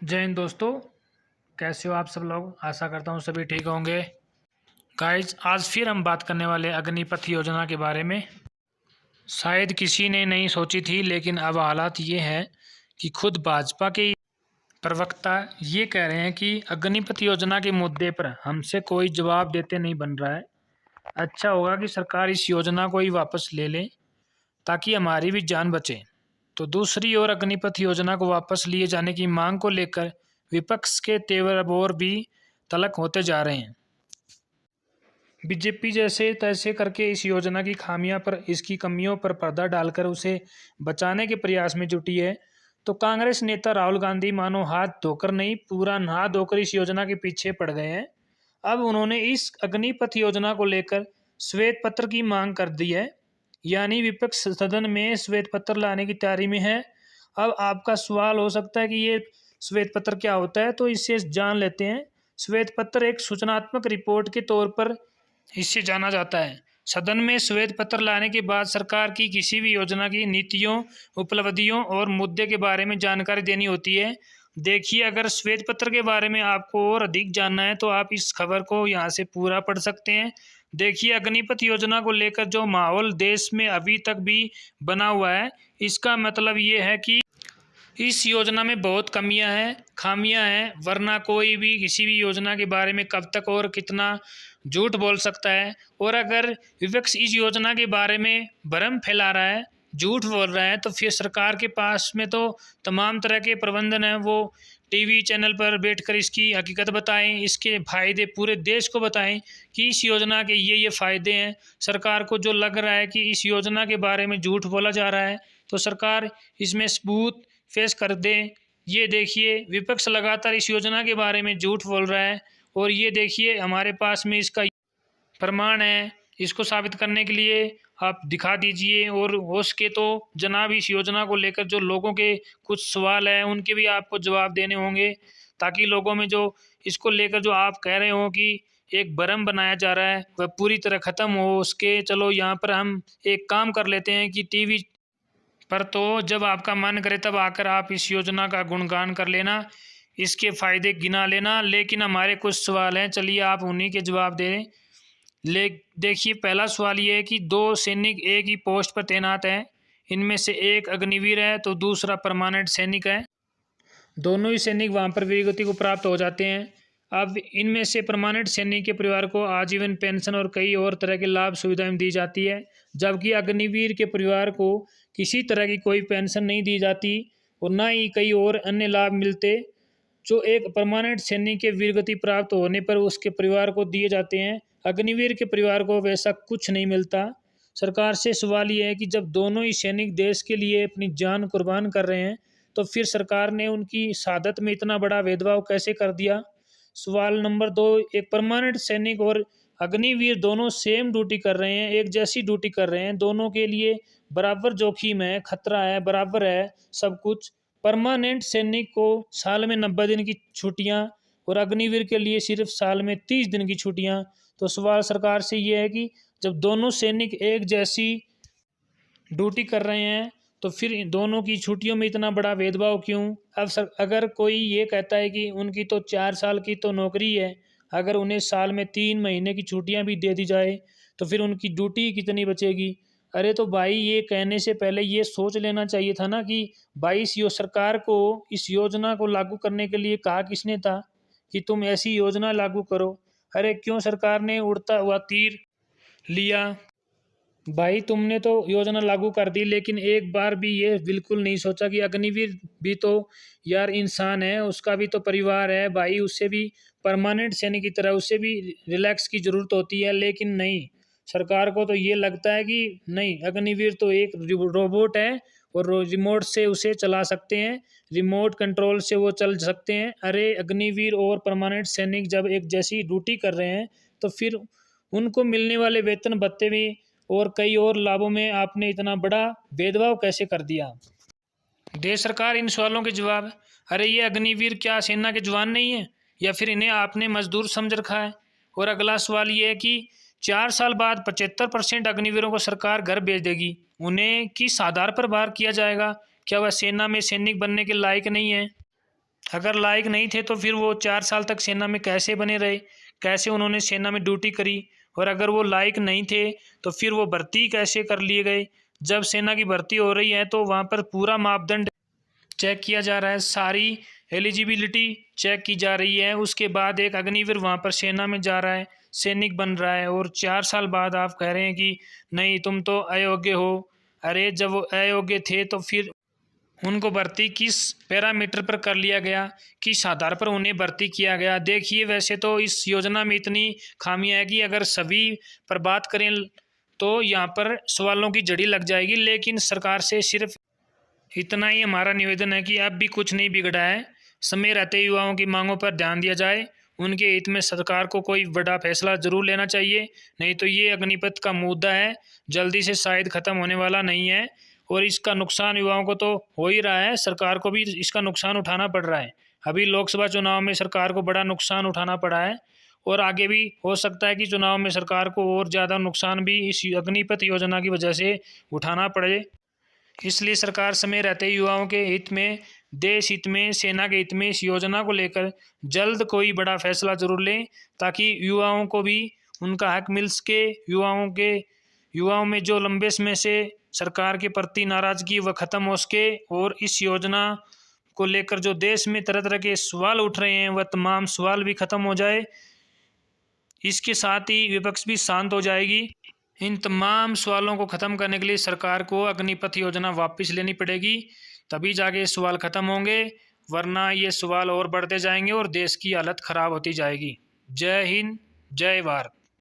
जय हिंद दोस्तों। कैसे हो आप सब लोग? आशा करता हूँ सभी ठीक होंगे। गाइज, आज फिर हम बात करने वाले अग्निपथ योजना के बारे में। शायद किसी ने नहीं सोची थी, लेकिन अब हालात ये हैं कि खुद भाजपा के प्रवक्ता ये कह रहे हैं कि अग्निपथ योजना के मुद्दे पर हमसे कोई जवाब देते नहीं बन रहा है। अच्छा होगा कि सरकार इस योजना को ही वापस ले ले ताकि हमारी भी जान बचे। तो दूसरी ओर अग्निपथ योजना को वापस लिए जाने की मांग को लेकर विपक्ष के तेवर और भी तल्ख होते जा रहे हैं। बीजेपी जैसे तैसे करके इस योजना की खामियों पर, इसकी कमियों पर पर्दा डालकर उसे बचाने के प्रयास में जुटी है, तो कांग्रेस नेता राहुल गांधी मानो हाथ धोकर नहीं, पूरा नहा धोकर इस योजना के पीछे पड़ गए हैं। अब उन्होंने इस अग्निपथ योजना को लेकर श्वेत पत्र की मांग कर दी है, यानी विपक्ष सदन में श्वेत पत्र लाने की तैयारी में है। अब आपका सवाल हो सकता है कि ये श्वेत पत्र क्या होता है, तो इससे जान लेते हैं। श्वेत पत्र एक सूचनात्मक रिपोर्ट के तौर पर इससे जाना जाता है। सदन में श्वेत पत्र लाने के बाद सरकार की किसी भी योजना की नीतियों, उपलब्धियों और मुद्दे के बारे में जानकारी देनी होती है। देखिए, अगर श्वेत पत्र के बारे में आपको और अधिक जानना है तो आप इस खबर को यहाँ से पूरा पढ़ सकते हैं। देखिए, अग्निपथ योजना को लेकर जो माहौल देश में अभी तक भी बना हुआ है, इसका मतलब ये है कि इस योजना में बहुत कमियां हैं, खामियां हैं, वरना कोई भी किसी भी योजना के बारे में कब तक और कितना झूठ बोल सकता है। और अगर विपक्ष इस योजना के बारे में भ्रम फैला रहा है, झूठ बोल रहा है, तो फिर सरकार के पास में तो तमाम तरह के प्रबंधन हैं। वो टीवी चैनल पर बैठकर इसकी हकीकत बताएं, इसके फ़ायदे पूरे देश को बताएं कि इस योजना के ये फ़ायदे हैं। सरकार को जो लग रहा है कि इस योजना के बारे में झूठ बोला जा रहा है, तो सरकार इसमें सबूत पेश कर दें। ये देखिए, विपक्ष लगातार इस योजना के बारे में झूठ बोल रहा है और ये देखिए हमारे पास में इसका प्रमाण है। इसको साबित करने के लिए आप दिखा दीजिए। और हो सके तो जनाब, इस योजना को लेकर जो लोगों के कुछ सवाल हैं उनके भी आपको जवाब देने होंगे, ताकि लोगों में जो इसको लेकर जो आप कह रहे हो कि एक भ्रम बनाया जा रहा है, वह पूरी तरह ख़त्म हो उसके। चलो, यहाँ पर हम एक काम कर लेते हैं कि टीवी पर तो जब आपका मन करे तब आकर आप इस योजना का गुणगान कर लेना, इसके फ़ायदे गिना लेना। लेकिन हमारे कुछ सवाल हैं, चलिए आप उन्हीं के जवाब दें। देखिए, पहला सवाल ये है कि दो सैनिक एक ही पोस्ट पर तैनात हैं। इनमें से एक अग्निवीर है तो दूसरा परमानेंट सैनिक है। दोनों ही सैनिक वहाँ पर वीरगति को प्राप्त हो जाते हैं। अब इनमें से परमानेंट सैनिक के परिवार को आजीवन पेंशन और कई और तरह के लाभ सुविधाएं दी जाती है, जबकि अग्निवीर के परिवार को किसी तरह की कोई पेंशन नहीं दी जाती और ना ही कई और अन्य लाभ मिलते जो एक परमानेंट सैनिक के वीरगति प्राप्त होने पर उसके परिवार को दिए जाते हैं। अग्निवीर के परिवार को वैसा कुछ नहीं मिलता। सरकार से सवाल ये है कि जब दोनों ही सैनिक देश के लिए अपनी जान कुर्बान कर रहे हैं, तो फिर सरकार ने उनकी शहादत में इतना बड़ा भेदभाव कैसे कर दिया। सवाल नंबर 2, एक परमानेंट सैनिक और अग्निवीर दोनों सेम ड्यूटी कर रहे हैं, एक जैसी ड्यूटी कर रहे हैं, दोनों के लिए बराबर जोखिम है, खतरा है, बराबर है सब कुछ। परमानेंट सैनिक को साल में 90 दिन की छुट्टियां और अग्निवीर के लिए सिर्फ साल में 30 दिन की छुट्टियां। तो सवाल सरकार से ये है कि जब दोनों सैनिक एक जैसी ड्यूटी कर रहे हैं, तो फिर दोनों की छुट्टियों में इतना बड़ा भेदभाव क्यों? अब अगर कोई ये कहता है कि उनकी तो 4 साल की तो नौकरी है, अगर उन्हें साल में 3 महीने की छुट्टियां भी दे दी जाए तो फिर उनकी ड्यूटी कितनी बचेगी? अरे तो भाई, ये कहने से पहले ये सोच लेना चाहिए था ना कि भाई, सरकार को इस योजना को लागू करने के लिए कहा किसने था कि तुम ऐसी योजना लागू करो? अरे क्यों सरकार ने उड़ता हुआ तीर लिया? भाई, तुमने तो योजना लागू कर दी, लेकिन एक बार भी ये बिल्कुल नहीं सोचा कि अग्निवीर भी तो यार इंसान है, उसका भी तो परिवार है भाई, उससे भी परमानेंट सैनिक की तरह उससे भी रिलैक्स की ज़रूरत होती है। लेकिन नहीं, सरकार को तो ये लगता है कि नहीं, अग्निवीर तो एक रोबोट है और रिमोट से उसे चला सकते हैं, रिमोट कंट्रोल से वो चल सकते हैं। अरे, अग्निवीर और परमानेंट सैनिक जब एक जैसी ड्यूटी कर रहे हैं, तो फिर उनको मिलने वाले वेतन भत्ते भी और कई और लाभों में आपने इतना बड़ा भेदभाव कैसे कर दिया? दे सरकार इन सवालों के जवाब। अरे, ये अग्निवीर क्या सेना के जवान नहीं है, या फिर इन्हें आपने मजदूर समझ रखा है? और अगला सवाल ये है कि 4 साल बाद 75% अग्निवीरों को सरकार घर भेज देगी, उन्हें किस आधार पर बाहर किया जाएगा? क्या वह सेना में सैनिक बनने के लायक नहीं है? अगर लायक नहीं थे तो फिर वो 4 साल तक सेना में कैसे बने रहे, कैसे उन्होंने सेना में ड्यूटी करी। और अगर वो लायक नहीं थे तो फिर वो भर्ती कैसे कर लिए गए। जब सेना की भर्ती हो रही है तो वहाँ पर पूरा मापदंड चेक किया जा रहा है, सारी एलिजिबिलिटी चेक की जा रही है। उसके बाद एक अग्निवीर वहाँ पर सेना में जा रहा है, सैनिक बन रहा है, और 4 साल बाद आप कह रहे हैं कि नहीं तुम तो अयोग्य हो। अरे जब वो अयोग्य थे तो फिर उनको भर्ती किस पैरामीटर पर कर लिया गया, किस आधार पर उन्हें भर्ती किया गया। देखिए वैसे तो इस योजना में इतनी खामियां है कि अगर सभी पर बात करें तो यहाँ पर सवालों की झड़ी लग जाएगी। लेकिन सरकार से सिर्फ इतना ही हमारा निवेदन है कि अब भी कुछ नहीं बिगड़ा है। समय रहते युवाओं की मांगों पर ध्यान दिया जाए, उनके हित में सरकार को कोई बड़ा फैसला जरूर लेना चाहिए। नहीं तो ये अग्निपथ का मुद्दा है, जल्दी से शायद ख़त्म होने वाला नहीं है। और इसका नुकसान युवाओं को तो हो ही रहा है, सरकार को भी इसका नुकसान उठाना पड़ रहा है। अभी लोकसभा चुनाव में सरकार को बड़ा नुकसान उठाना पड़ा है, और आगे भी हो सकता है कि चुनाव में सरकार को और ज़्यादा नुकसान भी इस अग्निपथ योजना की वजह से उठाना पड़े। इसलिए सरकार समय रहते युवाओं के हित में, देश हित में, सेना के हित में इस योजना को लेकर जल्द कोई बड़ा फैसला जरूर लें, ताकि युवाओं को भी उनका हक मिल सके। युवाओं में जो लंबे समय से सरकार के प्रति नाराजगी वह खत्म हो सके, और इस योजना को लेकर जो देश में तरह तरह के सवाल उठ रहे हैं वह तमाम सवाल भी खत्म हो जाए। इसके साथ ही विपक्ष भी शांत हो जाएगी। इन तमाम सवालों को ख़त्म करने के लिए सरकार को अग्निपथ योजना वापस लेनी पड़ेगी, तभी जाके सवाल ख़त्म होंगे, वरना ये सवाल और बढ़ते जाएंगे और देश की हालत ख़राब होती जाएगी। जय हिंद, जय भारत।